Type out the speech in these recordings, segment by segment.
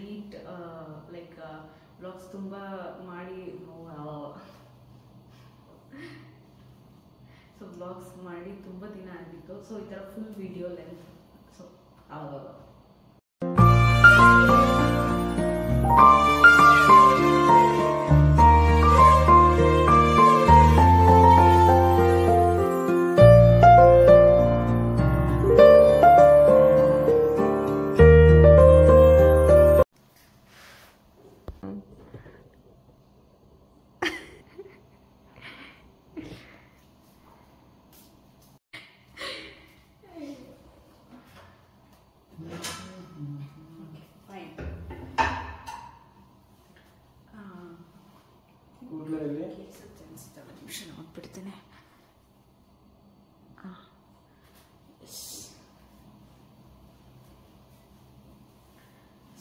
Complete like vlogs ತುಂಬ ಮಾಡಿ so vlogs ಮಾಡಿ ತುಂಬ ದಿನ ಆಗಿತ್ತು. ಸೊ ಈ ಥರ ಫುಲ್ ವಿಡಿಯೋ ಲೆಂತ್ ಸೊ ಆವಾಗ ನೋಡ್ಬಿಡ್ತೇನೆ.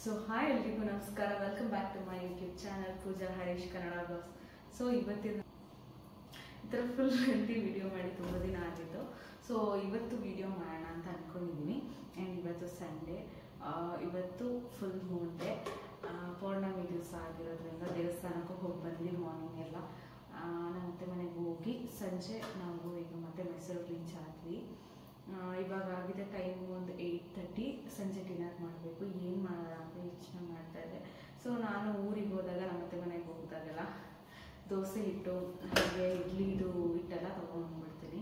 ಸೊ ಹಾಯ್ ಎಲ್ರಿಗೂ ನಮಸ್ಕಾರ, welcome back to my YouTube channel Pooja Harish Kannada blogs. So ಇವತ್ತಿನ ಈ ಥರ ಫುಲ್ ಲೆಂತಿ ವಿಡಿಯೋ ಮಾಡಿ ತುಂಬ ದಿನ ಆಗಿತ್ತು. ಸೊ ಇವತ್ತು ವಿಡಿಯೋ ಮಾಡೋಣ ಅಂತ ಅಂದ್ಕೊಂಡಿದ್ದೀನಿ. ಆ್ಯಂಡ್ ಇವತ್ತು ಸಂಡೇ, ಇವತ್ತು ಫುಲ್ ಮೂನ್ ಡೇ, ಪೌರ್ಣಮಿ ದಿವಸ ಆಗಿರೋದ್ರಿಂದ ದೇವಸ್ಥಾನಕ್ಕೂ ಹೋಗಿ ಬಂದ್ವಿ ಮಾರ್ನಿಂಗ್ ಎಲ್ಲ. ನಮ್ಮ ಅತ್ತೆ ಮನೆಗೆ ಹೋಗಿ ಸಂಜೆ ನಾವು ಈಗ ಮತ್ತೆ ಮೈಸೂರು ರೀಚ್ ಆದ್ವಿ. ಇವಾಗ ಆಗಿದೆ ಟೈಮ್ ಒಂದು 8:30. ಸಂಜೆ ಡಿನ್ನರ್ ಮಾಡಬೇಕು. ಏನು ಮಾಡೋಣ ಅಂತ ಯೋಚನೆ ಮಾಡ್ತಾ ಇದ್ದೆ. ಸೊ ನಾನು ಊರಿಗೆ ಹೋದಾಗ ನಮ್ಮ ಅತ್ತೆ ಮನೆಗೆ ಹೋಗಿದಾಗೆಲ್ಲ ದೋಸೆ ಹಿಟ್ಟು ಹಾಗೆ ಇಡ್ಲಿದು ಹಿಟ್ಟೆಲ್ಲ ತೊಗೊಂಡ್ಬಿಡ್ತೀನಿ.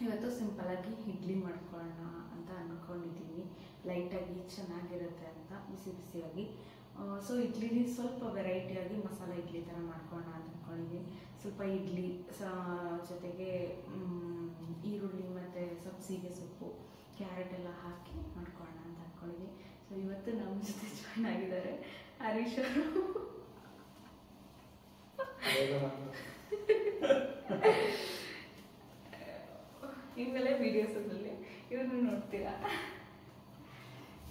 ಇವತ್ತು ಸಿಂಪಲಾಗಿ ಇಡ್ಲಿ ಮಾಡ್ಕೊಳ್ಳೋಣ ಅಂತ ಅಂದ್ಕೊಂಡಿದ್ದೀನಿ. ಲೈಟಾಗಿ ಚೆನ್ನಾಗಿರುತ್ತೆ ಅಂತ ಬಿಸಿ ಬಿಸಿಯಾಗಿ. ಸೊ ಇಡ್ಲಿ ಸ್ವಲ್ಪ ವೆರೈಟಿಯಾಗಿ ಮಸಾಲೆ ಇಡ್ಲಿ ಥರ ಮಾಡ್ಕೊಳ್ಳೋಣ ಅಂತ ಅಂದ್ಕೊಂಡಿದ್ದೀನಿ. ಸ್ವಲ್ಪ ಇಡ್ಲಿ ಜೊತೆಗೆ ಈರುಳ್ಳಿ ಮತ್ತು ಸಬ್ಸಿಗೆ ಸೊಪ್ಪು, ಕ್ಯಾರೆಟ್ ಎಲ್ಲ ಹಾಕಿ ಮಾಡ್ಕೊಳ್ಳೋಣ ಅಂತ ಅಂದ್ಕೊಂಡಿದ್ದೀನಿ. ಸೊ ಇವತ್ತು ನಮ್ಮ ಜೊತೆ ಜಾಯ್ನ್ ಆಗಿದ್ದಾರೆ ಹರೀಶ್ ಅವರು. ಇನ್ಮೇಲೆ ವಿಡಿಯೋಸಲ್ಲಿ ಇವ್ರನ್ನ ನೋಡ್ತೀರಾ.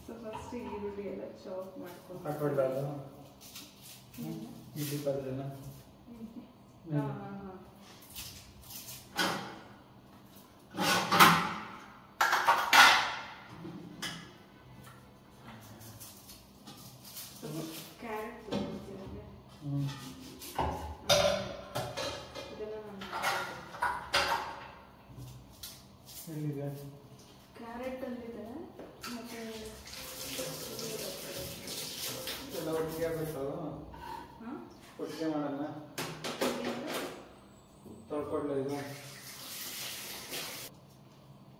ಸೊ ಫಸ್ಟ್ ಈರುಳ್ಳಿ ಎಲ್ಲ ಚಾಪ್ ಮಾಡ್ಕೊಂಡು ಕ್ಯಾರೆಟ್ ಕ್ಯಾರೆಟ್ ಅಲ್ಲಿದೆ ಮತ್ತೆ ಒಟ್ಟಿಗೆ ಮಾಡೋಣ. ತೊಳ್ಕೊಡ್ಲ ಇದು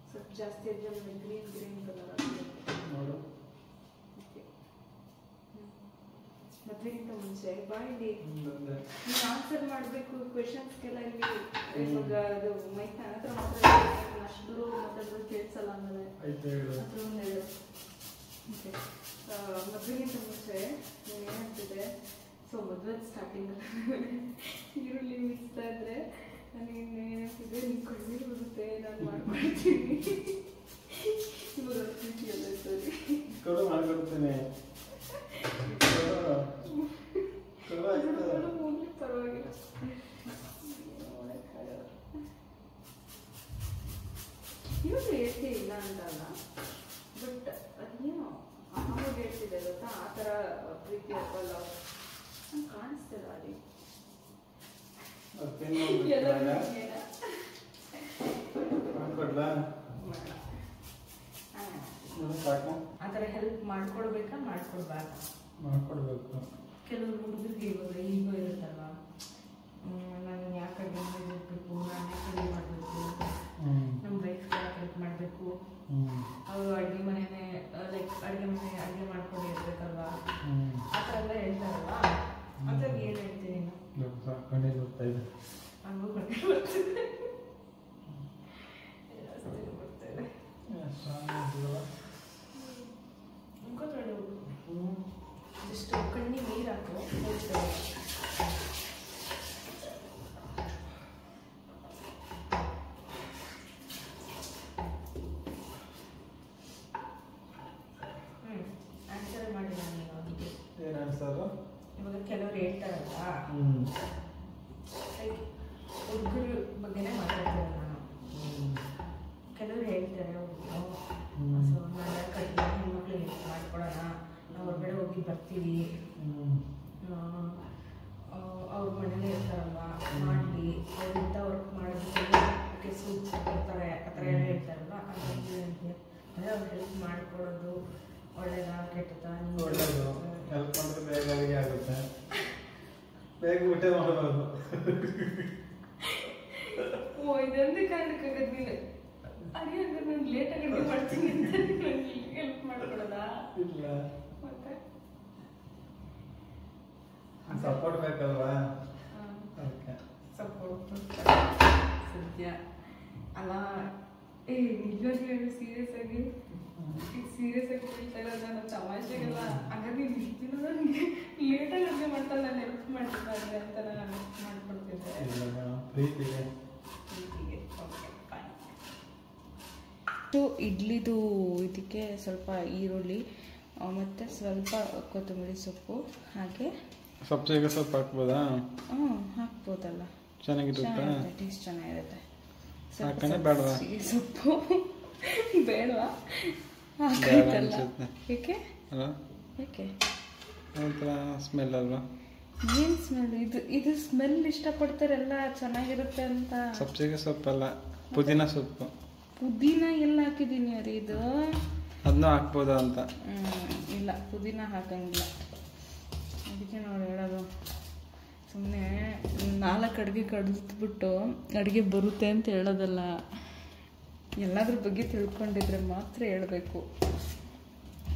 ಸ್ವಲ್ಪ ಜಾಸ್ತಿ ಇದ್ರೆ ಗ್ರೀನ್ ಕಲರ್ ನೋಡು. ಮದ್ವೆಗಿಂತ ಮುಂಚೆ ಬಾಯಲ್ಲಿ ನೀವು ಆನ್ಸರ್ ಮಾಡಬೇಕು ಕ್ವೆಶನ್ಸ್ಗೆಲ್ಲ. ಇಲ್ಲಿ ಇವಾಗ ಅದು ಮೈಕ್ ಹತ್ರ ಮಾತ್ರ ಅಷ್ಟು ಮಾತಾಡೋದು ಕೇಳಿಸಲ್ಲ. ಆಮೇಲೆ ಹತ್ರ ಒಂದು ಹೇಳು. ಓಕೆ, ಮದ್ವೆಗಿಂತ ಮುಂಚೆ ಏನಾಗ್ತಿದೆ, ಸೊ ಮದುವೆ ಸ್ಟಾರ್ಟಿಂಗ್ ಈರುಳ್ಳಿ ಮಿಕ್ಸ್ತಾ ಇದ್ರೆ ನನಗೆ ಏನಾಗ್ತಿದೆ, ನಿಮ್ಗೆ ಕಣ್ಣೀರು ಬರುತ್ತೆ, ನಾನು ಮಾಡ್ಕೊಳ್ತೀನಿ. ಇವಾಗ ಪ್ರೀತಿಯಲ್ಲ ಸರಿ ಮಾಡ್ಕೊಡ್ತೇನೆ. ಪರವಾಗಿಲ್ಲ. ಇವಾಗ ಹೇಳ್ತಿ ಇಲ್ಲ ಅಂತಲ್ಲ, ಬಟ್ ಅದೇನೋ ಅವಾಗ ಹೇಳ್ತಿದೆ ಗೊತ್ತಾ, ಆ ಥರ ಪ್ರೀತಿ ಅಥವಾ ಲವ್ ನಂಗೆ ಕಾಣಿಸ್ತಿಲ್ಲ ಅಲ್ಲಿ. ಆ ಥರ ಹೆಲ್ಪ್ ಮಾಡ್ಕೊಡ್ಬೇಕಾ ಮಾಡ್ಕೊಡ್ಬಾರ್ದ? ಮಾಡ್ಕೊಡ್ಬೇಕು. ಕೆಲವರು ಹುಡುಗರಿಗೆ ಇವಾಗ ಈಗೋ ಇರುತ್ತಲ್ವ, ನಾನು ಯಾಕೆ ಅಡುಗೆ ಮಾಡಬೇಕು, ನಾನು ಯಾಕೆ ಅಡುಗೆ ಮಾಡಬೇಕು, ನಮ್ಮ ವೈಫ್ಗೆ ಯಾಕೆ ಹೆಲ್ಪ್ ಮಾಡಬೇಕು, ಅವರು ಅಡುಗೆ ಮನೆಯೇ ಲೈಕ್ ಅಡುಗೆ ಮಾಡ್ಕೊಂಡು ಇರ್ಬೇಕಲ್ವಾ, ಆ ಥರ ಎಲ್ಲ ಹೇಳ್ತಾರಲ್ವ. ಅದ್ರಾಗ ಏನು ಹೇಳ್ತೀನಿ ಕಣ್ಣೀರು ಬರ್ತಾ ಇದೆ. ಹಂಗೂ ಕಣ್ಣೀರು ಬರ್ತಿದೆ, ಜಾಸ್ತಿ ಬರ್ತಾಯಿದೆ. ಅನ್ಕೋತಾಳೆ ಜಸ್ಟ್ ಕಣ್ಣಿಗೆ ನೀರು ಹಾಕು ಹೇಳ್ತಾರೆ. ಆನ್ಸರ್ ಮಾಡಿ ನಾನು ಅದಕ್ಕೆ ಏನು ಆನ್ಸರು? ಇವಾಗ ಕೆಲವರು ಹೇಳ್ತಾರಲ್ಲ, ಹುಡುಗರ ಬಗ್ಗೆನೇ ಮಾತಾಡ್ತಾರೆ ನಾನು. ಕೆಲವರು ಹೇಳ್ತಾರೆ ಹುಡುಗರು, ಸೊ ನಾನು ಕಟ್ಟಿಗೆ ಹೆಣ್ಮಕ್ಳು ಮಾಡ್ಕೊಡೋಣ, ಬರ್ತೀವಿ, ಅವ್ರ ಮನೇಲಿ ಇರ್ತಾರಲ್ವ, ಮಾಡಲಿ ಅವರಿಂದ ವರ್ಕ್ ಮಾಡೋದಕ್ಕೆ ಸೂಟ್ಸ್ ಬರ್ತಾರೆ ಆ ಥರ ಎಲ್ಲ ಹೇಳ್ತಾರಲ್ವ, ಹಾಗಾಗಿ ಅಂದರೆ ಅವ್ರು ಹೆಲ್ಪ್ ಮಾಡಿಕೊಡೋದು ಒಳ್ಳೇದಾ ಕೆಟ್ಟದಾ? ಒಳ್ಳೇದು, ಹೆಲ್ಪ್ ಮಾಡಿದ್ರೆ ಬೇಗ ಅಡುಗೆ ಆಗುತ್ತೆ, ಬೇಗ ಊಟ ಮಾಡಬಹುದು. ಓ, ಇದೊಂದು ಕಾರಣಕ್ಕಾಗದು ನೀನು ಅಡುಗೆ ಅಂದ್ರೆ ನಾನು ಲೇಟಾಗಿ ಅಡುಗೆ ಮಾಡ್ತೀನಿ ಅಂತ ನನಗೆ ಹೆಲ್ಪ್ ಮಾಡ್ಕೊಡೋದಾ? ಇಲ್ಲ, ಮತ್ತೆ ಸಪೋರ್ಟ್ ಬೇಕಲ್ವಾ, ಅದಕ್ಕೆ ಸಪೋರ್ಟ್ ಸದ್ಯ ಅಲ್ಲ. ಏ ನಿಜವಾಗಿ ಹೇಳಿ, ಸೀರಿಯಸ್ ಆಗಿ ಹೇಳ್ತಾ ಇರೋದು, ನಾನು ತಮಾಷೆಗೆಲ್ಲ. ಹಾಗಾಗಿ ಇಷ್ಟು ನನಗೆ ಲೇಟಾಗಿ ಅಡುಗೆ ಮಾಡ್ತಾರೆ, ನಾನು ಹೆಲ್ಪ್ ಮಾಡ್ತಿದ್ದೆ ಅಂತ ನಾನು ಮಾಡ್ಕೊಡ್ತಿದ್ದೆ ಪ್ರೀತಿಗೆ. Okay fine. ಇಡ್ಲಿದು ಇದಕ್ಕೆ ಸ್ವಲ್ಪ ಈರುಳ್ಳಿ ಮತ್ತು ಸ್ವಲ್ಪ ಕೊತ್ತಂಬರಿ ಸೊಪ್ಪು, ಹಾಗೆ ಸಬ್ಸಿಗೆ ಸೊಪ್ಪು ಹಾಕ್ಬೋದಾ? ಹಾಕ್ಬೋದಲ್ಲ, ಚೆನ್ನಾಗಿರುತ್ತೆ, ಟೇಸ್ಟ್ ಚೆನ್ನಾಗಿರುತ್ತೆ. ಹಾಕನೇ ಬೇಡವಾ? ಸೊಪ್ಪು ಬೇಡವಾ? ಹಾಕೈತಲ್ಲ, ಏಕೆ ಏಕೆ ಒಂಥರ ಸ್ಮೆಲ್ ಅಲ್ವಾ? ಏನು ಸ್ಮೆಲ್? ಇದು ಸ್ಮೆಲ್ ಇಷ್ಟಪಡ್ತಾರೆಲ್ಲ, ಚೆನ್ನಾಗಿರುತ್ತೆ ಅಂತ. ಸಬ್ಸಿಗೆ ಸೊಪ್ಪಲ್ಲ, ಪುದೀನ ಸೊಪ್ಪು. ಪುದೀನ ಎಲ್ಲ ಹಾಕಿದ್ದೀನಿ ರೀ, ಇದು ಅದನ್ನೂ ಹಾಕ್ಬೋದಾ ಅಂತ. ಇಲ್ಲ, ಪುದೀನ ಹಾಕಂಗಿಲ್ಲ, ಅದಕ್ಕೆ ನೋಡಿ ಹೇಳೋದು. ಸುಮ್ಮನೆ 4 ಅಡುಗೆ ಕಡಿದ್ಬಿಟ್ಟು ಅಡುಗೆ ಬರುತ್ತೆ ಅಂತ ಹೇಳೋದಲ್ಲ, ಎಲ್ಲದ್ರ ಬಗ್ಗೆ ತಿಳ್ಕೊಂಡಿದ್ರೆ ಮಾತ್ರ ಹೇಳಬೇಕು.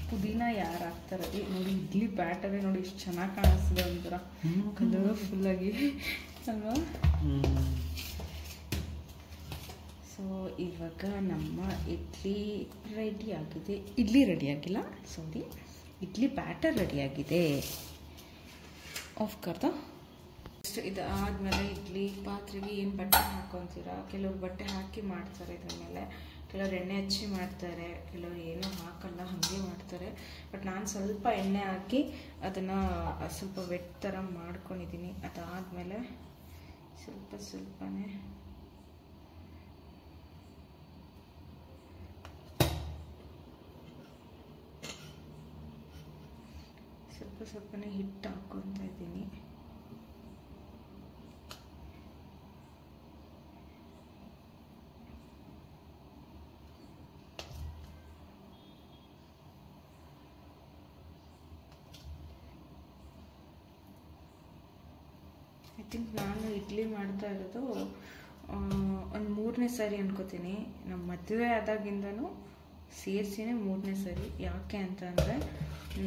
ಪುದೀನ ಯಾರು ಹಾಕ್ತಾರಲ್ಲಿ ನೋಡಿ, ಇಡ್ಲಿ ಬ್ಯಾಟರೇ ನೋಡಿ ಎಷ್ಟು ಚೆನ್ನಾಗಿ ಕಾಣಿಸ್ತದೆ, ಒಂಥರ ಕಲರ್ಫುಲ್ಲಾಗಿ ಅಲ್ವಾ? ಸೊ ಇವಾಗ ನಮ್ಮ ಇಡ್ಲಿ ರೆಡಿಯಾಗಿದೆ. ಇಡ್ಲಿ ರೆಡಿಯಾಗಿಲ್ಲ, ಸಾರಿ, ಇಡ್ಲಿ ಬ್ಯಾಟರ್ ರೆಡಿಯಾಗಿದೆ. ಆಫ್ ಕರ್ದ. ಇದು ಆದಮೇಲೆ ಇಡ್ಲಿ ಪಾತ್ರೆಗೆ ಏನು ಬಟ್ಟೆ ಹಾಕ್ಕೊತೀರ, ಕೆಲವ್ರು ಬಟ್ಟೆ ಹಾಕಿ ಮಾಡ್ತಾರೆ, ಇದ್ರ ಮೇಲೆ ಕೆಲವ್ರು ಎಣ್ಣೆ ಹಚ್ಚಿ ಮಾಡ್ತಾರೆ, ಕೆಲವ್ರು ಏನೂ ಹಾಕಲ್ಲ ಹಾಗೆ ಮಾಡ್ತಾರೆ. ಬಟ್ ನಾನು ಸ್ವಲ್ಪ ಎಣ್ಣೆ ಹಾಕಿ ಅದನ್ನು ಸ್ವಲ್ಪ ವೆಟ್ ಥರ ಮಾಡ್ಕೊಂಡಿದ್ದೀನಿ. ಅದಾದಮೇಲೆ ಸ್ವಲ್ಪನೇ ಸ್ವಲ್ಪನೇ ಹಿಟ್ಟು ಹಾಕ್ಕೊತಾ ಇದ್ದೀನಿ. ಐ ಥಿಂಕ್ ನಾನು ಇಡ್ಲಿ ಮಾಡ್ತಾ ಇರೋದು ಒಂದು 3ನೇ ಸಾರಿ ಅನ್ಕೋತೀನಿ. ನಮ್ಮ ಮದುವೆ ಆದಾಗಿಂದನೂ ಸೇರಿಸಿನೇ 3ನೇ ಸಾರಿ. ಯಾಕೆ ಅಂತ ಅಂದರೆ,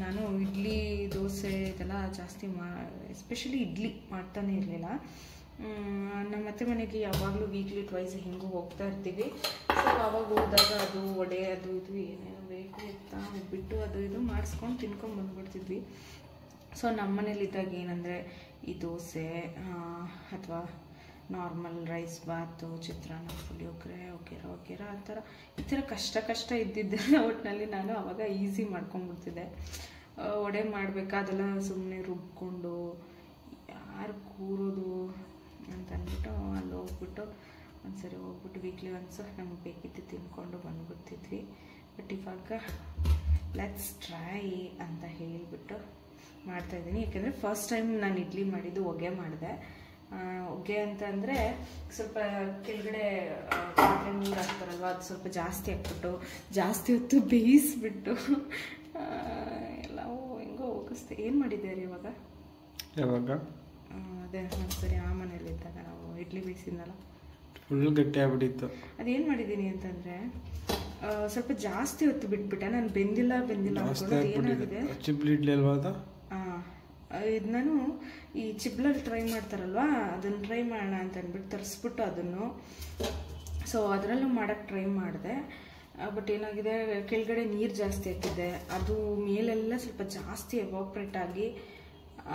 ನಾನು ಇಡ್ಲಿ ದೋಸೆ ಇದೆಲ್ಲ ಜಾಸ್ತಿ ಎಸ್ಪೆಷಲಿ ಇಡ್ಲಿ ಮಾಡ್ತಾನೆ ಇರಲಿಲ್ಲ. ನಮ್ಮ ಅತ್ತೆ ಮನೆಗೆ ಯಾವಾಗಲೂ ವೀಕ್ಲಿ ಟ್ವೈಸ್ ಹೆಂಗೂ ಹೋಗ್ತಾ ಇರ್ತೀವಿ. ಸೊ ಆವಾಗ ಹೋದಾಗ ಅದು ವಡೆ ಅದು ಇದು ಏನೇನೋ ಬೇಕು ಅಂತ ಬಿಟ್ಟು ಅದು ಇದು ಮಾಡಿಸ್ಕೊಂಡು ತಿನ್ಕೊಂಡು ಬಂದುಬಿಡ್ತಿದ್ವಿ. ಸೊ ನಮ್ಮ ಮನೇಲಿದ್ದಾಗ ಏನಂದರೆ, ಈ ದೋಸೆ ಅಥವಾ ನಾರ್ಮಲ್ ರೈಸ್ ಬಾತು, ಚಿತ್ರಾನ್ನ, ಪುಳಿಯೋಗರೆ, ಒಗ್ಗೇರ ಈ ಥರ ಕಷ್ಟ ಇದ್ದಿದ್ದೆಲ್ಲ ಒಟ್ಟಿನಲ್ಲಿ ನಾನು ಆವಾಗ ಈಸಿ ಮಾಡ್ಕೊಂಡ್ಬಿಡ್ತಿದ್ದೆ. ವಡೆ ಮಾಡಬೇಕಾದೆಲ್ಲ ಸುಮ್ಮನೆ ರುಬ್ಕೊಂಡು ಯಾರು ಕೂರೋದು ಅಂತ ಅಂದ್ಬಿಟ್ಟು ಅಲ್ಲಿ ಹೋಗ್ಬಿಟ್ಟು ಒಂದ್ಸರಿ ವೀಕ್ಲಿ ಒನ್ಸ್ ನಮ್ಗೆ ಬೇಕಿದ್ದು ತಿನ್ಕೊಂಡು ಬಂದ್ಬಿಡ್ತಿದ್ವಿ. ಬಟ್ ಇವಾಗ ಲೆಟ್ಸ್ ಟ್ರೈ ಅಂತ ಹೇಳಿಬಿಟ್ಟು ಮಾಡ್ತಾಯಿದ್ದೀನಿ. ಯಾಕೆಂದರೆ ಫಸ್ಟ್ ಟೈಮ್ ನಾನು ಇಡ್ಲಿ ಮಾಡಿದ್ದು ಹೊಗೆ ಮಾಡಿದೆ. ಹೊಗೆ ಅಂತಂದರೆ ಸ್ವಲ್ಪ ಕೆಳಗಡೆ ಪಾತ್ರೆ ನೀರು ಹಾಕ್ತಾರಲ್ವ, ಅದು ಸ್ವಲ್ಪ ಜಾಸ್ತಿ ಹಾಕ್ಬಿಟ್ಟು ಜಾಸ್ತಿ ಹೊತ್ತು ಬೇಯಿಸ್ಬಿಟ್ಟು ಎಲ್ಲವೂ ಹೆಂಗೋ ಹೋಗಿಸ್ತೆ. ಏನು ಮಾಡಿದ್ದಾರೆ ಇವಾಗ? ಅದೇ ಒಂದ್ಸರಿ ಆ ಮನೇಲಿದ್ದಾಗ ನಾವು ಇಡ್ಲಿ ಬೇಯಿಸಿದ್ನಲ್ಲ, ಫುಲ್ ಗಟ್ಟಿ ಆಗ್ಬಿಟ್ಟಿತ್ತು. ಅದೇನು ಮಾಡಿದ್ದೀನಿ ಅಂತಂದರೆ, ಸ್ವಲ್ಪ ಜಾಸ್ತಿ ಹೊತ್ತು ಬಿಟ್ಬಿಟ್ಟೆ. ನಾನು ಬೆಂದಿಲ್ಲ ಅನ್ಕೊಳ್ಳೋದು ಏನಾಗಿದೆ, ಚಿಬ್ಲಿ ಇಡ್ಲಿ ಅಲ್ವಾ ಅದು? ಇದು ನಾನು ಈ ಚಿಬ್ಲಲ್ಲಿ ಟ್ರೈ ಮಾಡ್ತಾರಲ್ವ, ಅದನ್ನು ಟ್ರೈ ಮಾಡೋಣ ಅಂತ ಅಂದ್ಬಿಟ್ಟು ತರಿಸ್ಬಿಟ್ಟು ಅದನ್ನು ಸೊ ಅದರಲ್ಲೂ ಮಾಡೋಕ್ಕೆ ಟ್ರೈ ಮಾಡಿದೆ. ಬಟ್ ಏನಾಗಿದೆ, ಕೆಳಗಡೆ ನೀರು ಜಾಸ್ತಿ ಹಾಕಿದ್ದೆ, ಅದು ಮೇಲೆಲ್ಲ ಸ್ವಲ್ಪ ಜಾಸ್ತಿ ಎವಾಪ್ರೇಟ್ ಆಗಿ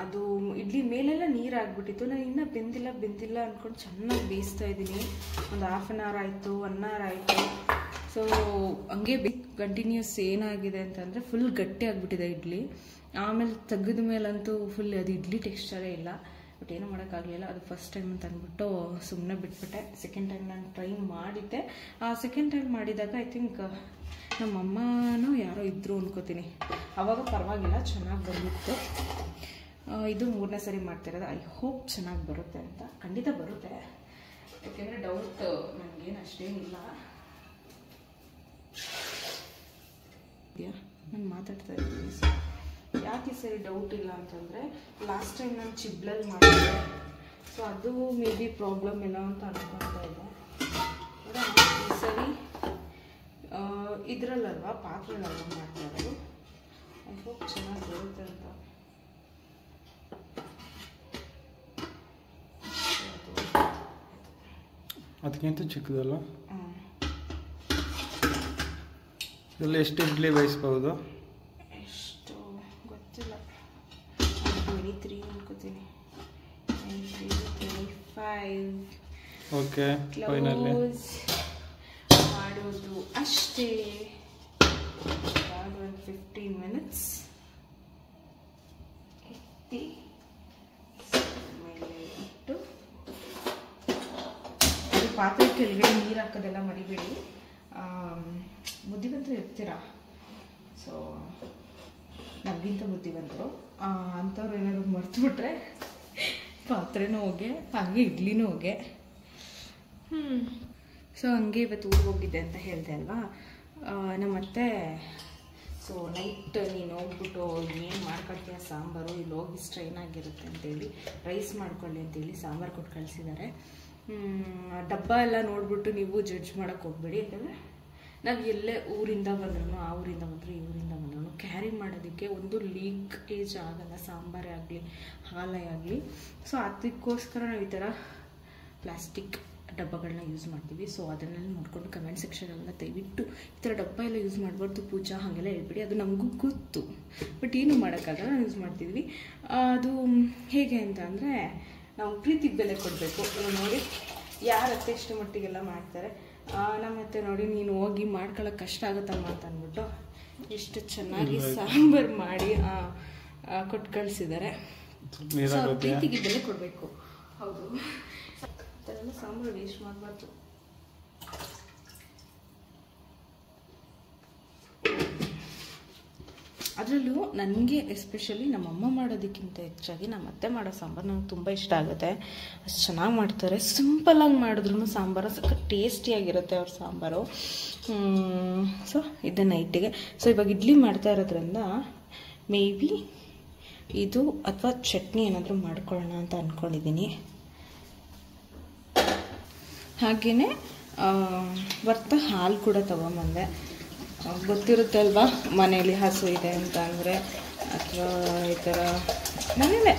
ಅದು ಇಡ್ಲಿ ಮೇಲೆಲ್ಲ ನೀರು ಆಗಿಬಿಟ್ಟಿತ್ತು. ನಾನು ಇನ್ನೂ ಬೆಂದಿಲ್ಲ ಅಂದ್ಕೊಂಡು ಚೆನ್ನಾಗಿ ಬೇಯಿಸ್ತಾ ಇದ್ದೀನಿ. ಒಂದು ಹಾಫ್ ಆನ್ ಅವರ್ ಆಯಿತು, 1 ಅವರ್ ಆಯಿತು. ಸೊ ಹಂಗೆ ಕಂಟಿನ್ಯೂಸ್ ಏನಾಗಿದೆ ಅಂತಂದರೆ ಫುಲ್ ಗಟ್ಟಿ ಆಗಿಬಿಟ್ಟಿದೆ ಇಡ್ಲಿ. ಆಮೇಲೆ ತೆಗೆದ ಮೇಲಂತೂ ಫುಲ್ ಅದು ಇಡ್ಲಿ ಟೆಕ್ಸ್ಚರೇ ಇಲ್ಲ. ಬಟ್ ಏನೂ ಮಾಡೋಕ್ಕಾಗಲಿಲ್ಲ, ಅದು ಫಸ್ಟ್ ಟೈಮ್ ಅಂತ ಅಂದ್ಬಿಟ್ಟು ಸುಮ್ಮನೆ ಬಿಟ್ಬಿಟ್ಟೆ. ಸೆಕೆಂಡ್ ಟೈಮ್ ನಾನು ಟ್ರೈ ಮಾಡಿದ್ದೆ. ಆ ಸೆಕೆಂಡ್ ಟೈಮ್ ಮಾಡಿದಾಗ ಐ ಥಿಂಕ್ ನಮ್ಮಮ್ಮನೂ ಯಾರೋ ಇದ್ದರು ಅನ್ಕೋತೀನಿ. ಆವಾಗ ಪರವಾಗಿಲ್ಲ, ಚೆನ್ನಾಗಿ ಬಂದಿತ್ತು. ಇದು 3ನೇ ಸರಿ ಮಾಡ್ತಿರೋದು. ಐ ಹೋಪ್ ಚೆನ್ನಾಗಿ ಬರುತ್ತೆ ಅಂತ. ಖಂಡಿತ ಬರುತ್ತೆ, ಯಾಕೆಂದರೆ ಡೌಟ್ ನನಗೇನು ಅಷ್ಟೇನಿಲ್ಲ. ನಾನು ಮಾತಾಡ್ತಾ ಇದ್ದೀನಿ. ಯಾಕೆ ಈ ಸರಿ ಡೌಟ್ ಇಲ್ಲ ಅಂತಂದರೆ, ಲಾಸ್ಟ್ ಟೈಮ್ ನಾನು ಚಿಬ್ಲಲ್ಲಿ ಮಾಡಿದೆ, ಸೊ ಅದು ಮೇ ಬಿ ಪ್ರಾಬ್ಲಮ್ ಏನೋ ಅಂತ ಅನ್ಕೊಳ್ತಾ ಇದ್ದೆ. ಈ ಸರಿ ಇದರಲ್ಲಲ್ವ, ಪಾತ್ರೆಗಳಲ್ವ ಮಾಡ್ತಾ ಇರೋದು. ಐ ಹೋಪ್ ಚೆನ್ನಾಗಿ ಬರುತ್ತೆ ಅಂತ. ಅದಕ್ಕಿಂತ ಚಿಕ್ಕದಲ್ಲ. ಇದರಲ್ಲಿ ಎಷ್ಟು ಇಡ್ಲಿ ಬೇಯಿಸ್ಬೋದು? ಎಷ್ಟು ಗೊತ್ತಿಲ್ಲ, 23 ಅನ್ಕೋತೀನಿ. 25. ಓಕೆ, ಫೈನಲಿ ಮಾಡೋದು ಅಷ್ಟೇ. 15 minutes ಎತ್ತಿ ಮೇಲೆ ಇಟ್ಟು, ಅದು ಪಾತ್ರೆ ಕೆಳಗಡೆ ನೀರು ಹಾಕೋದೆಲ್ಲ ಮರಿಬೇಡಿ. ಬುದ್ಧಿವಂತರು ಇರ್ತೀರಾ, ಸೊ ನಮಗಿಂತ ಬುದ್ಧಿವಂತರು ಅಂಥವ್ರು ಏನಾದ್ರು ಮರ್ತುಬಿಟ್ರೆ ಪಾತ್ರೆನೂ ಹೋಗೆ, ಹಾಗೆ ಇಡ್ಲಿನೂ ಹೋಗೆ. ಸೊ ಹಂಗೆ ಇವತ್ತು ಊರಿಗೆ ಹೋಗಿದ್ದೆ ಅಂತ ಹೇಳಿದೆ ಅಲ್ವಾ ನಮ್ಮತ್ತೆ. ಸೊ ನೈಟ್ ನೀನು ಹೋಗ್ಬಿಟ್ಟು ಏನು ಮಾಡ್ಕೊಳ್ತೀಯ ಸಾಂಬಾರು, ಇಲ್ಲಿ ಹೋಗಿ ಸ್ಟ್ರೈನ್ ಆಗಿರುತ್ತೆ ಅಂತೇಳಿ ರೈಸ್ ಮಾಡ್ಕೊಳ್ಳಿ ಅಂತೇಳಿ ಸಾಂಬಾರು ಕೊಟ್ಟು ಕಳಿಸಿದ್ದಾರೆ. ಡಬ್ಬ ಎಲ್ಲ ನೋಡಿಬಿಟ್ಟು ನೀವು ಜಡ್ಜ್ ಮಾಡೋಕ್ಕೆ ಹೋಗ್ಬೇಡಿ, ಯಾಕಂದರೆ ನಾವು ಎಲ್ಲೇ ಊರಿಂದ ಬಂದ್ರೂ, ಆ ಊರಿಂದ ಬಂದರೂ ಈ ಊರಿಂದ ಬಂದ್ರೂ ಕ್ಯಾರಿ ಮಾಡೋದಕ್ಕೆ ಒಂದು ಲೀಕೇಜ್ ಆಗಲ್ಲ, ಸಾಂಬಾರೇ ಆಗಲಿ ಹಾಲೇ ಆಗಲಿ. ಸೊ ಅದಕ್ಕೋಸ್ಕರ ನಾವು ಈ ಥರ ಪ್ಲಾಸ್ಟಿಕ್ ಡಬ್ಬಗಳನ್ನ ಯೂಸ್ ಮಾಡ್ತೀವಿ. ಸೊ ಅದನ್ನೆಲ್ಲ ನೋಡ್ಕೊಂಡು ಕಮೆಂಟ್ ಸೆಕ್ಷನಲ್ಲ ದಯವಿಟ್ಟು ಈ ಥರ ಡಬ್ಬ ಎಲ್ಲ ಯೂಸ್ ಮಾಡಬಾರ್ದು ಪೂಜಾ, ಹಾಗೆಲ್ಲ ಹೇಳ್ಬಿಡಿ. ಅದು ನಮಗೂ ಗೊತ್ತು, ಬಟ್ ಏನೂ ಮಾಡೋಕ್ಕಾಗಲ್ಲ, ನಾವು ಯೂಸ್ ಮಾಡ್ತೀವಿ. ಅದು ಹೇಗೆ ಅಂತ ಅಂದರೆ, ನಾವು ಪ್ರೀತಿಗೆ ಬೆಲೆ ಕೊಡಬೇಕು. ನೋಡಿ ಯಾರತ್ತೆ ಎಷ್ಟು ಮಟ್ಟಿಗೆಲ್ಲ ಮಾಡ್ತಾರೆ. ನಮ್ಮತ್ತೆ ನೋಡಿ, ನೀನು ಹೋಗಿ ಮಾಡ್ಕೊಳ್ಳೋಕೆ ಕಷ್ಟ ಆಗುತ್ತಮ್ಮ ಅಂತ ಅಂದ್ಬಿಟ್ಟು ಎಷ್ಟು ಚೆನ್ನಾಗಿ ಸಾಂಬಾರು ಮಾಡಿ ಕೊಟ್ಟು ಕಳಿಸಿದ್ದಾರೆ. ಸೊ ಪ್ರೀತಿಗೆ ಬೆಲೆ ಕೊಡಬೇಕು. ಹೌದು, ಅದೆಲ್ಲ ಸಾಂಬಾರು ವೇಸ್ಟ್ ಮಾಡಬಾರ್ದು. ಅದರಲ್ಲೂ ನನಗೆ ಎಸ್ಪೆಷಲಿ ನಮ್ಮಮ್ಮ ಮಾಡೋದಕ್ಕಿಂತ ಹೆಚ್ಚಾಗಿ ನಮ್ಮ ಅತ್ತೆ ಮಾಡೋ ಸಾಂಬಾರು ನನಗೆ ತುಂಬ ಇಷ್ಟ ಆಗುತ್ತೆ. ಅಷ್ಟು ಚೆನ್ನಾಗಿ ಮಾಡ್ತಾರೆ. ಸಿಂಪಲಾಗಿ ಮಾಡಿದ್ರು ಸಾಂಬಾರು ಸಕ್ಕ ಟೇಸ್ಟಿಯಾಗಿರುತ್ತೆ ಅವ್ರ ಸಾಂಬಾರು. ಸೊ ಇದು ನೈಟಿಗೆ. ಸೊ ಇವಾಗ ಇಡ್ಲಿ ಮಾಡ್ತಾ ಇರೋದ್ರಿಂದ ಮೇ ಬಿ ಇದು ಅಥವಾ ಚಟ್ನಿ ಏನಾದರೂ ಮಾಡ್ಕೊಳ್ಳೋಣ ಅಂತ ಅಂದ್ಕೊಂಡಿದ್ದೀನಿ. ಹಾಗೆಯೇ ವರ್ತ ಹಾಲು ಕೂಡ ತೊಗೊಂಬಂದೆ. ಗೊತ್ತಿರುತ್ತೆ ಅಲ್ವಾ, ಮನೇಲಿ ಹಸು ಇದೆ ಅಂತ ಅಂದರೆ, ಅಥವಾ ಈ ಥರ ಮನೇಲೆ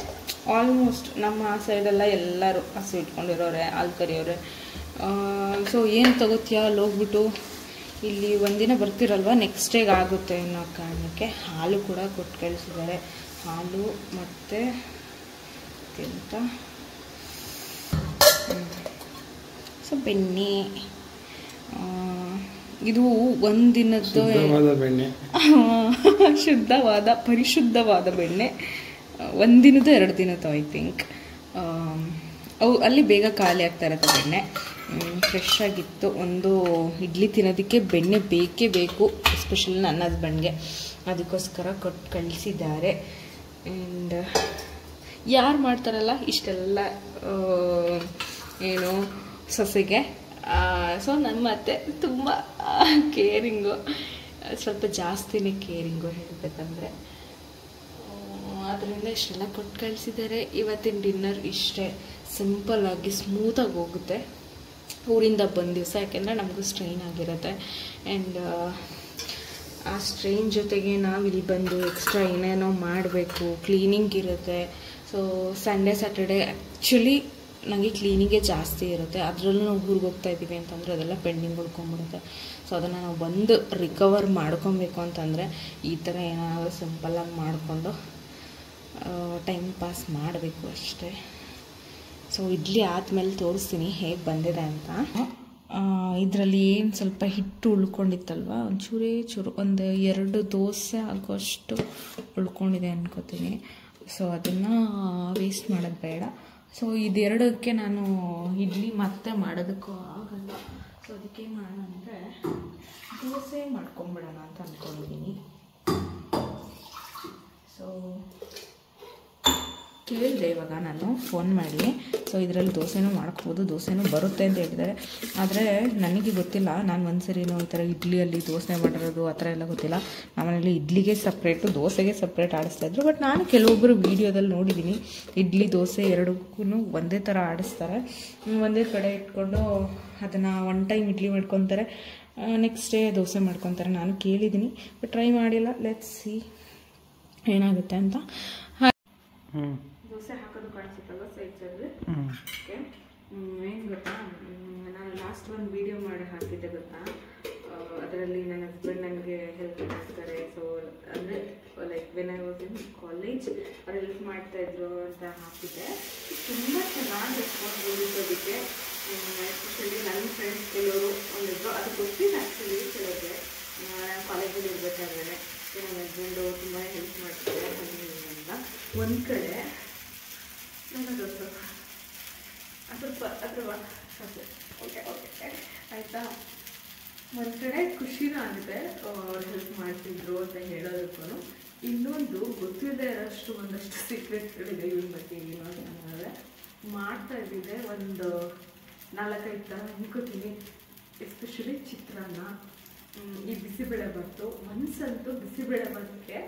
ಆಲ್ಮೋಸ್ಟ್ ನಮ್ಮ ಸೈಡೆಲ್ಲ ಎಲ್ಲರೂ ಹಸು ಇಟ್ಕೊಂಡಿರೋರೆ, ಹಾಲು ಕರಿಯೋರೆ. ಸೊ ಏನು ತಗೋತೀಯ ಅಲ್ಲಿ ಹೋಗ್ಬಿಟ್ಟು, ಇಲ್ಲಿ ಒಂದಿನ ಬರ್ತಿರಲ್ವ, ನೆಕ್ಸ್ಟ್ ಡೇಗೆ ಆಗುತ್ತೆ ಅನ್ನೋ ಕಾರಣಕ್ಕೆ ಹಾಲು ಕೂಡ ಕೊಟ್ಟು ಕಳಿಸಿದ್ದಾರೆ. ಹಾಲು ಮತ್ತು ಎಂತ ಸೊ ಬೆಣ್ಣೆ. ಇದು ಒಂದಿನದ್ದು ಬೆಣ್ಣೆ, ಶುದ್ಧವಾದ ಪರಿಶುದ್ಧವಾದ ಬೆಣ್ಣೆ. ಒಂದಿನದ್ದು 2 ದಿನದ್ದು ಐ ಥಿಂಕ್. ಅವು ಅಲ್ಲಿ ಬೇಗ ಖಾಲಿ ಆಗ್ತಾ ಇರುತ್ತೆ ಬೆಣ್ಣೆ. ಫ್ರೆಶ್ ಆಗಿತ್ತು. ಒಂದು ಇಡ್ಲಿ ತಿನ್ನೋದಕ್ಕೆ ಬೆಣ್ಣೆ ಬೇಕೇ ಬೇಕು, ಎಸ್ಪೆಷಲಿ ನನ್ನ ಹಸ್ಬೆಂಡ್ಗೆ. ಅದಕ್ಕೋಸ್ಕರ ಕೊಟ್ಟು ಕಳಿಸಿದ್ದಾರೆ. ಆ್ಯಂಡ್ ಯಾರು ಮಾಡ್ತಾರಲ್ಲ ಇಷ್ಟೆಲ್ಲ ಏನು ಸೊಸೆಗೆ, ಸೊ ನಮ್ಮ ಅತ್ತೆ ತುಂಬ ಕೇರಿಂಗು, ಸ್ವಲ್ಪ ಜಾಸ್ತಿನೇ ಕೇರಿಂಗು ಹೇಳಬೇಕಂದ್ರೆ. ಅದರಿಂದ ಇಷ್ಟೆಲ್ಲ ಕೊಟ್ಟು ಕಳಿಸಿದ್ದಾರೆ. ಇವತ್ತಿನ ಡಿನ್ನರ್ ಇಷ್ಟೇ, ಸಿಂಪಲ್ಲಾಗಿ ಸ್ಮೂತಾಗಿ ಹೋಗುತ್ತೆ. ಊರಿಂದ ಬಂದ ದಿವಸ, ಯಾಕೆಂದರೆ ನಮಗೂ ಸ್ಟ್ರೈನ್ ಆಗಿರುತ್ತೆ. ಆ್ಯಂಡ್ ಆ ಸ್ಟ್ರೈನ್ ಜೊತೆಗೆ ನಾವು ಇಲ್ಲಿ ಬಂದು ಎಕ್ಸ್ಟ್ರಾ ಏನೇನೋ ಮಾಡಬೇಕು, ಕ್ಲೀನಿಂಗ್ ಇರುತ್ತೆ. ಸೊ ಸಂಡೇ ಸ್ಯಾಟರ್ಡೇ ಆ್ಯಕ್ಚುಲಿ ನನಗೆ ಕ್ಲೀನಿಂಗೇ ಜಾಸ್ತಿ ಇರುತ್ತೆ. ಅದರಲ್ಲೂ ನಾವು ಊರಿಗೆ ಹೋಗ್ತಾ ಇದ್ದೀವಿ ಅಂತಂದರೆ ಅದೆಲ್ಲ ಪೆಂಡಿಂಗ್ ಉಳ್ಕೊಂಬಿಡುತ್ತೆ. ಸೊ ಅದನ್ನು ನಾವು ಬಂದು ರಿಕವರ್ ಮಾಡ್ಕೊಬೇಕು ಅಂತಂದರೆ ಈ ಥರ ಏನಾದರೂ ಸಿಂಪಲ್ಲಾಗಿ ಮಾಡಿಕೊಂಡು ಟೈಮ್ ಪಾಸ್ ಮಾಡಬೇಕು ಅಷ್ಟೇ. ಸೊ ಇಡ್ಲಿ ಆದಮೇಲೆ ತೋರಿಸ್ತೀನಿ ಹೇಗೆ ಬಂದಿದೆ ಅಂತ. ಇದರಲ್ಲಿ ಏನು ಸ್ವಲ್ಪ ಹಿಟ್ಟು ಉಳ್ಕೊಂಡಿತ್ತಲ್ವ, ಒಂಚೂರೇ ಚೂರು, ಒಂದು 2 ದೋಸೆ ಆಗೋಷ್ಟು ಉಳ್ಕೊಂಡಿದೆ ಅನ್ಕೋತೀನಿ. ಸೊ ಅದನ್ನು ವೇಸ್ಟ್ ಮಾಡೋದು ಬೇಡ. ಸೊ ಇದೆರಡಕ್ಕೆ ನಾನು ಇಡ್ಲಿ ಮತ್ತೆ ಮಾಡೋದಕ್ಕೂ ಆಗಲ್ಲ. ಸೊ ಅದಕ್ಕೆ ಏನು ಮಾಡೋಣ ಅಂದರೆ ದೋಸೆ ಮಾಡ್ಕೊಂಬಿಡೋಣ ಅಂತ ಅಂದ್ಕೊಂಡಿದ್ದೀನಿ. ಸೊ ಕೇಳಿದೆ ಇವಾಗ ನಾನು ಫೋನ್ ಮಾಡಿ. ಸೊ ಇದರಲ್ಲಿ ದೋಸೆನೂ ಮಾಡ್ಕೋಬೋದು, ದೋಸೆನೂ ಬರುತ್ತೆ ಅಂತ ಹೇಳಿದ್ದಾರೆ. ಆದರೆ ನನಗೆ ಗೊತ್ತಿಲ್ಲ, ನಾನು ಒಂದ್ಸರಿನೂ ಈ ಥರ ಇಡ್ಲಿಯಲ್ಲಿ ದೋಸೆ ಮಾಡಿರೋದು ಆ ಥರ ಎಲ್ಲ ಗೊತ್ತಿಲ್ಲ. ನಮ್ಮನೇಲಿ ಇಡ್ಲಿಗೆ ಸಪ್ರೇಟು ದೋಸೆಗೆ ಸಪ್ರೇಟ್ ಆಡಿಸ್ತಾಯಿದ್ರು. ಬಟ್ ನಾನು ಕೆಲವೊಬ್ಬರು ವೀಡಿಯೋದಲ್ಲಿ ನೋಡಿದ್ದೀನಿ ಇಡ್ಲಿ ದೋಸೆ ಎರಡಕ್ಕೂ ಒಂದೇ ಥರ ಆಡಿಸ್ತಾರೆ. ಒಂದೇ ಕಡೆ ಇಟ್ಕೊಂಡು ಅದನ್ನು ಒನ್ ಟೈಮ್ ಇಡ್ಲಿ ಮಾಡ್ಕೊತಾರೆ, ನೆಕ್ಸ್ಟ್ ಡೇ ದೋಸೆ ಮಾಡ್ಕೊತಾರೆ. ನಾನು ಕೇಳಿದ್ದೀನಿ ಬಟ್ ಟ್ರೈ ಮಾಡಿಲ್ಲ. ಲೆಟ್ಸ್ ಸಿ ಏನಾಗುತ್ತೆ ಅಂತ. ದೋಸೆ ಹಾಕೋದು ಕಾಣಿಸುತ್ತಲ್ಲ ಸೈಜಲ್ಲಿ. ಓಕೆ, ಏನು ಗೊತ್ತಾ, ನಾನು ಲಾಸ್ಟ್ ಒಂದು ವಿಡಿಯೋ ಮಾಡಿ ಹಾಕಿದ್ದೆ ಗೊತ್ತಾ, ಅದರಲ್ಲಿ ನನ್ನ ಹಸ್ಬೆಂಡ್ ನನಗೆ ಹೆಲ್ಪ್ ಮಾಡ್ತಾರೆ. ಸೊ ಅಂದರೆ like when I was in college ಅವ್ರು ಹೆಲ್ಪ್ ಮಾಡ್ತಾಯಿದ್ರು ಅಂತ ಹಾಕಿದ್ದೆ. ತುಂಬ ಚೆನ್ನಾಗಿ ರೆಸ್ಪಾನ್ಸ್ ಬಂದಿದ್ದೋದಕ್ಕೆ. ಎಸ್ಪೆಷಲಿ ನನ್ನ ಫ್ರೆಂಡ್ಸ್ ಕೆಲವರು ಒಂದಿದ್ರು, ಅದು ಗೊತ್ತಿಲ್ಲ ಆ್ಯಕ್ಚುಲಿ ಕೆಲವ್ರಿಗೆ. ನಾನು ಕಾಲೇಜಲ್ಲಿ ಇರಬೇಕಾದ್ರೆ ನನ್ನ ಹಸ್ಬೆಂಡು ತುಂಬ ಹೆಲ್ಪ್ ಮಾಡ್ತಾರೆ ಅಂತ. ಒಂದು ಕಡೆ ಸ್ವಲ್ಪ ಅಥವಾ ಓಕೆ ಓಕೆ ಆಯಿತಾ, ಒಂದು ಕಡೆ ಖುಷಿನೂ ಆಗಿದೆ ಅವ್ರು ಹೆಲ್ಪ್ ಮಾಡ್ತಿದ್ರು ಅಂತ ಹೇಳೋದಕ್ಕೂ. ಇನ್ನೊಂದು ಗೊತ್ತಿಲ್ಲದೆ ಇರೋಷ್ಟು ಒಂದಷ್ಟು ಸೀಕ್ರೆಟ್ಗಳಿದೆ ಇವ್ರ ಬಗ್ಗೆ. ಏನು ಅಂದರೆ ಮಾಡ್ತಾ ಇದ್ದಿದ್ದೆ ಒಂದು 4-5 ಥರ ಅನ್ಕೋತೀನಿ. ಎಸ್ಪೆಷಲಿ ಚಿತ್ರಾನ್ನ, ಈ ಬಿಸಿಬೇಳೆ ಬಾತು. ಒಂದ್ಸಂತೂ ಬಿಸಿಬೇಳೆ ಬಾತಿಗೆ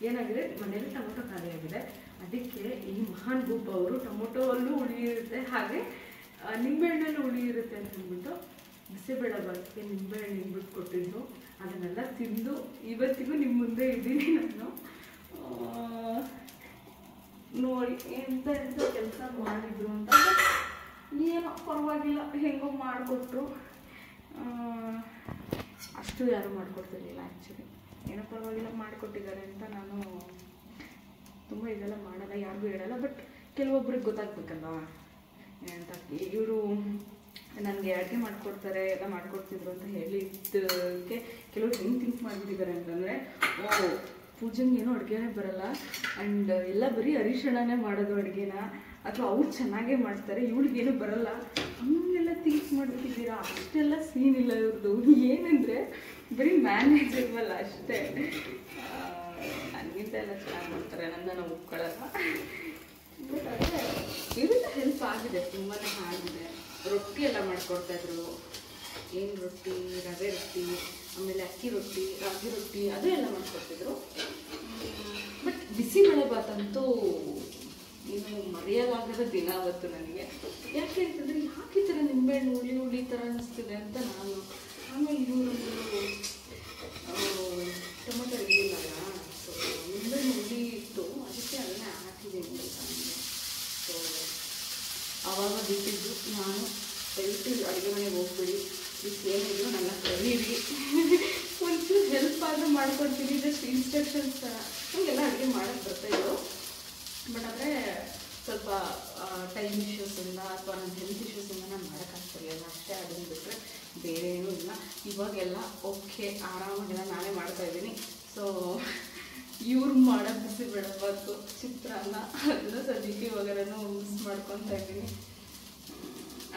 ಏನಾಗಿದೆ, ಮನೇಲಿ ಟೊಮೊಟೊ ಖಾಲಿ ಆಗಿದೆ. ಅದಕ್ಕೆ ಈ ಮಹಾನ್ ಭೂಪ ಅವರು ಟೊಮೊಟೊಲ್ಲೂ ಹುಳಿ ಇರುತ್ತೆ, ಹಾಗೆ ನಿಂಬೆಹಣ್ಣಲ್ಲೂ ಹುಳಿ ಇರುತ್ತೆ ಅಂತ ಅಂದ್ಬಿಟ್ಟು ಬಿಸಿಬೇಳೆ ಬಾತಿಗೆ ನಿಂಬೆಹಣ್ಣು ಹಿಂಬಿಟ್ಟು ಕೊಟ್ಟಿದ್ದು. ಅದನ್ನೆಲ್ಲ ತಿಂದು ಇವತ್ತಿಗೂ ನಿಮ್ಮ ಮುಂದೆ ಇದ್ದೀನಿ ನಾನು. ನೋಡಿ ಎಂತ ಕೆಲಸ ಮಾಡಿದ್ರು ಅಂತ. ಏನೋ ಪರವಾಗಿಲ್ಲ, ಹೆಂಗೋ ಮಾಡಿಕೊಟ್ರು. ಅಷ್ಟು ಯಾರು ಮಾಡಿಕೊಡ್ತಿರ್ಲಿಲ್ಲ ಆ್ಯಕ್ಚುಲಿ. ಏನೋ ಪರವಾಗಿಲ್ಲ ಮಾಡಿಕೊಟ್ಟಿದ್ದಾರೆ ಅಂತ ನಾನು ತುಂಬ ಇದೆಲ್ಲ ಮಾಡಲ್ಲ, ಯಾರಿಗೂ ಹೇಳಲ್ಲ. ಬಟ್ ಕೆಲವೊಬ್ರಿಗೆ ಗೊತ್ತಾಗ್ಬೇಕಲ್ಲ ಅಂತ. ಇವರು ನನಗೆ ಅಡುಗೆ ಮಾಡಿಕೊಡ್ತಾರೆ, ಎಲ್ಲ ಮಾಡಿಕೊಡ್ತಿದ್ರು ಅಂತ ಹೇಳಿದ್ದಕ್ಕೆ ಕೆಲವರು ಹೆಂಗೆ ಥಿಂಕ್ ಮಾಡಿಬಿಟ್ಟಿದ್ದಾರೆ ಅಂತಂದರೆ, ಓ ಪೂಜೆಗೆ ಏನೋ ಅಡುಗೆನೇ ಬರಲ್ಲ ಆ್ಯಂಡ್ ಎಲ್ಲ ಬರೀ ಅರಿಶಿಣನೇ ಮಾಡೋದು ಅಡುಗೆನ, ಅಥವಾ ಅವ್ರು ಚೆನ್ನಾಗೇ ಮಾಡ್ತಾರೆ ಇವಳಿಗೇನು ಬರಲ್ಲ, ಹಂಗೆಲ್ಲ ಥಿಂಕ್ ಮಾಡಿಬಿಟ್ಟಿದ್ದೀರಾ. ಅಷ್ಟೆಲ್ಲ ಸೀನ್ ಇಲ್ಲ ಇವ್ರದ್ದು. ಏನಂದರೆ ಬರೀ ಮ್ಯಾನೇಜಬಲ್ ಅಷ್ಟೇ. ನನಗಿಂತ ಎಲ್ಲ ಚೆನ್ನಾಗಿ ಮಾಡ್ತಾರೆ, ನನ್ನ ಒಪ್ಕೊಳ್ಳಲ್ಲ. ಬಟ್ ಅದೇ ಇದರಿಂದ ಹೆಲ್ಪ್ ಆಗಿದೆ, ತುಂಬಾ ಆಗಿದೆ. ರೊಟ್ಟಿ ಎಲ್ಲ ಮಾಡಿಕೊಡ್ತಾಯಿದ್ರು. ಏನು ರೊಟ್ಟಿ, ರವೆ ರೊಟ್ಟಿ, ಆಮೇಲೆ ಅಕ್ಕಿ ರೊಟ್ಟಿ, ರಾಗಿ ರೊಟ್ಟಿ, ಅದು ಎಲ್ಲ ಮಾಡಿಕೊಡ್ತಿದ್ರು. ಬಟ್ ಬಿಸಿಬೇಳೆಬಾತಂತೂ ಇನ್ನು ಮರೆಯಲಾಗದ ದಿನ ಅವತ್ತು ನನಗೆ. ಯಾಕೆ ಅಂತಂದರೆ ಯಾಕೆ ಈ ಥರ ನಿಂಬೆಹಣ್ಣು ಹುಳಿ ಥರ ಅನಿಸ್ತಿದೆ ಅಂತ ನಾನು. ಆಮೇಲೆ ಇವರು ಟೊಮೊಟೊ ಇರಲಿಲ್ಲ, ಸೊ ನಿಂಬೆಹಣ್ಣು ಹುಳಿ ಇತ್ತು, ಅದಕ್ಕೆ ಅದನ್ನೇ ಹಾಕಿದ್ದೀನಿ ಅಂತ ನನಗೆ. ಸೊ ಆವಾಗ ಬಿಟ್ಟಿದ್ದು ನಾನು ದಯವಿಟ್ಟು ಅಡುಗೆ ಮನೆಗೆ ಹೋಗ್ಬಿಡಿ, ಏನಿದ್ರು ನನ್ನ ಕರೀರಿ, ಒಂಚೂರು ಹೆಲ್ಪ್ ಆದರೂ ಮಾಡ್ಕೊಡ್ತೀನಿ. ಜಸ್ಟ್ ಇನ್ಸ್ಟ್ರಕ್ಷನ್ಸ್ ನಮಗೆಲ್ಲ ಅಡುಗೆ ಮಾಡೋಕ್ಕೆ ಬರ್ತಾಯಿದ್ರು. ಬಟ್ ಆದರೆ ಸ್ವಲ್ಪ ಟೈಮ್ ಇಶ್ಯೂಸಿಂದ ಅಥವಾ ನನ್ನ ಹೆಲ್ತ್ ಇಶ್ಯೂಸಿಂದ ನಾನು ಮಾಡೋಕ್ಕಾಗ್ತಿರಲಿಲ್ಲ ಅಷ್ಟೇ. ಅದನ್ನು ಬಿಟ್ಟರೆ ಬೇರೆ ಏನೂ ಇಲ್ಲ. ಇವಾಗೆಲ್ಲ ಓಕೆ, ಆರಾಮಾಗೆಲ್ಲ ನಾನೇ ಮಾಡ್ತಾಯಿದ್ದೀನಿ. ಸೊ ಇವ್ರು ಮಾಡೋ ಬಿಸಿಬೇಳೆಬಾತು, ಚಿತ್ರಾನ್ನ, ಅದನ್ನ ಸದ್ಯಕ್ಕೆ ಇವಾಗೆಲ್ಲನೂ ಮಿಸ್ ಮಾಡ್ಕೊತಾ ಇದ್ದೀನಿ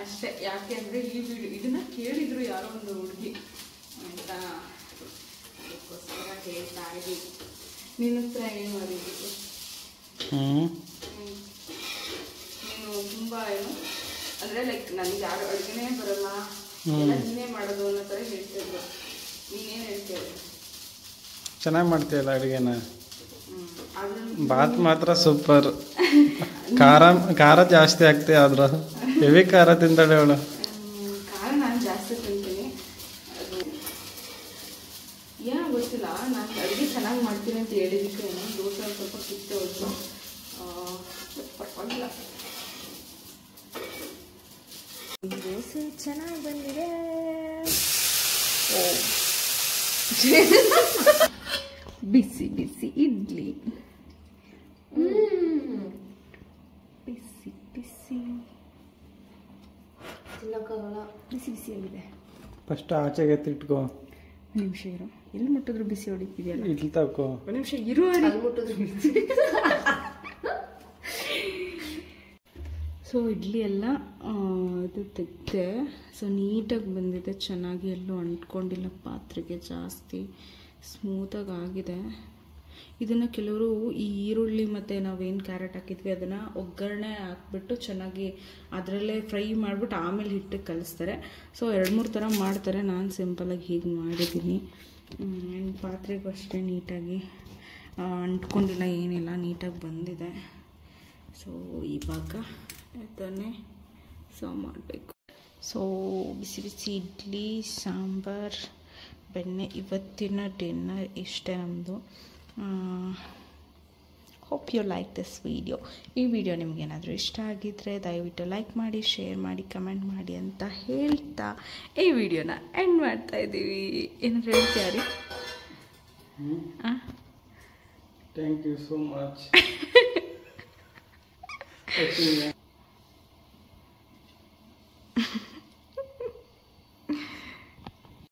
ಅಷ್ಟೇ. ಯಾಕೆ ಅಂದರೆ ಈ ವಿಡಿಯೋ ಇದನ್ನು ಕೇಳಿದ್ರು ಯಾರೋ ಒಂದು ಹುಡುಗಿ ಅಂತ, ಅದಕ್ಕೋಸ್ಕರ ಹೇಳ್ತಾ ಇದ್ದೀನಿ. ನಿನ್ನ ಹತ್ರ ಏನು ಮಾಡಿದ್ದೀವಿ ನೀನು? ತುಂಬ ಏನು ಅಂದರೆ ಲೈಕ್ ನನಗೆ ಯಾರು ಅಡುಗೆನೇ ಬರಲ್ಲ, ಎಲ್ಲ ನೀನೇ ಮಾಡೋದು ಅನ್ನೋ ಥರ ಹೇಳ್ತಿದ್ರು. ನೀನೇನು ಹೇಳ್ತೀರಿ? ಚೆನ್ನಾಗಿ ಮಾಡ್ತೀಯಲ್ಲ ಅಡುಗೆನ. ಬಾತ್ ಮಾತ್ರ ಸೂಪರ್. ಖಾರ ಜಾಸ್ತಿ ಆಗ್ತೇ, ಆದ್ರೆ ಹೆವಿ ಖಾರ ತಿಂತಾಳೆ ಅವಳು. ಖಾರ ನಾನು ಜಾಸ್ತಿ ತಿಂತೀನಿ, ಅದು ಏನೋ ಗೊತ್ತಿಲ್ಲ. ನಾನು ಅಡುಗೆ ಚೆನ್ನಾಗಿ ಮಾಡ್ತೀನಿ ಅಂತ ಹೇಳಿದ್ದಕ್ಕೆ ದೋಸೆ ಸ್ವಲ್ಪ ಕಿತ್ತೆ ಹೋಯ್ತು. ಪರವಾಗಿಲ್ಲ, ದೋಸೆ ಚೆನ್ನಾಗಿ ಬಂದಿದೆ. ಬಿಸಿ ಬಿಸಿ ಇಡ್ಲಿ, ಬಿಸಿ ಬಿಸಿ ತಿನ್ನಕ್ಕಾಗಲ್ಲ, ಬಿಸಿ ಬಿಸಿಯಾಗಿದೆ. ಫಸ್ಟ್ ಆಚೆಗೆ ಎತ್ತಿಟ್ಕೋ. ಒಂದು ನಿಮಿಷ ಇರು, ಎಲ್ಲಿ ಮುಟ್ಟಿದ್ರು ಬಿಸಿ ಹೊಡಿತಿದೆಯಲ್ಲ. ಇಲ್ಲಿ ತಗೋ, ಒಂದು ನಿಮಿಷ ಇರು, ಅಲ್ಲಿ ಮುಟ್ಟಿದ್ರು ಬಿಸಿ. ಸೊ ಇಡ್ಲಿ ಎಲ್ಲ ಇದು ತೆಗ್ದೆ. ಸೊ ನೀಟಾಗಿ ಬಂದಿದೆ, ಚೆನ್ನಾಗಿ ಎಲ್ಲೂ ಅಂಟ್ಕೊಂಡಿಲ್ಲ ಪಾತ್ರೆಗೆ, ಜಾಸ್ತಿ ಸ್ಮೂತಾಗಿ ಆಗಿದೆ. ಇದನ್ನು ಕೆಲವರು ಈ ಈರುಳ್ಳಿ ಮತ್ತು ನಾವೇನು ಕ್ಯಾರೆಟ್ ಹಾಕಿದ್ವಿ ಅದನ್ನು ಒಗ್ಗರಣೆ ಹಾಕ್ಬಿಟ್ಟು ಚೆನ್ನಾಗಿ ಅದರಲ್ಲೇ ಫ್ರೈ ಮಾಡಿಬಿಟ್ಟು ಆಮೇಲೆ ಹಿಟ್ಟಿಗೆ ಕಲಿಸ್ತಾರೆ. ಸೊ 2-3 ಥರ ಮಾಡ್ತಾರೆ. ನಾನು ಸಿಂಪಲಾಗಿ ಹೀಗೆ ಮಾಡಿದ್ದೀನಿ. ಆ್ಯಂಡ್ ಪಾತ್ರೆಗೂ ಅಷ್ಟೇ ನೀಟಾಗಿ ಅಂಟ್ಕೊಂಡಿಲ್ಲ, ಏನಿಲ್ಲ, ನೀಟಾಗಿ ಬಂದಿದೆ. ಸೊ ಇವಾಗ ಇದನ್ನೇ ಸರ್ವ್ ಮಾಡಬೇಕು. ಸೊ ಬಿಸಿ ಬಿಸಿ ಇಡ್ಲಿ, ಸಾಂಬಾರು, ಬೆಣ್ಣೆ. ಇವತ್ತಿನ ಡಿನ್ನರ್ ಇಷ್ಟೇ ನಮ್ಮದು. Hope you like this video. ಈ ವಿಡಿಯೋ ನಿಮಗೇನಾದರೂ ಇಷ್ಟ ಆಗಿದ್ದರೆ ದಯವಿಟ್ಟು ಲೈಕ್ ಮಾಡಿ, ಶೇರ್ ಮಾಡಿ, ಕಮೆಂಟ್ ಮಾಡಿ ಅಂತ ಹೇಳ್ತಾ ಈ ವಿಡಿಯೋನ ಎಂಡ್ ಮಾಡ್ತಾ ಇದ್ದೀವಿ. ಏನಾದರೂ ಹೇಳ್ತೀಯಾರಿ? Thank you so much.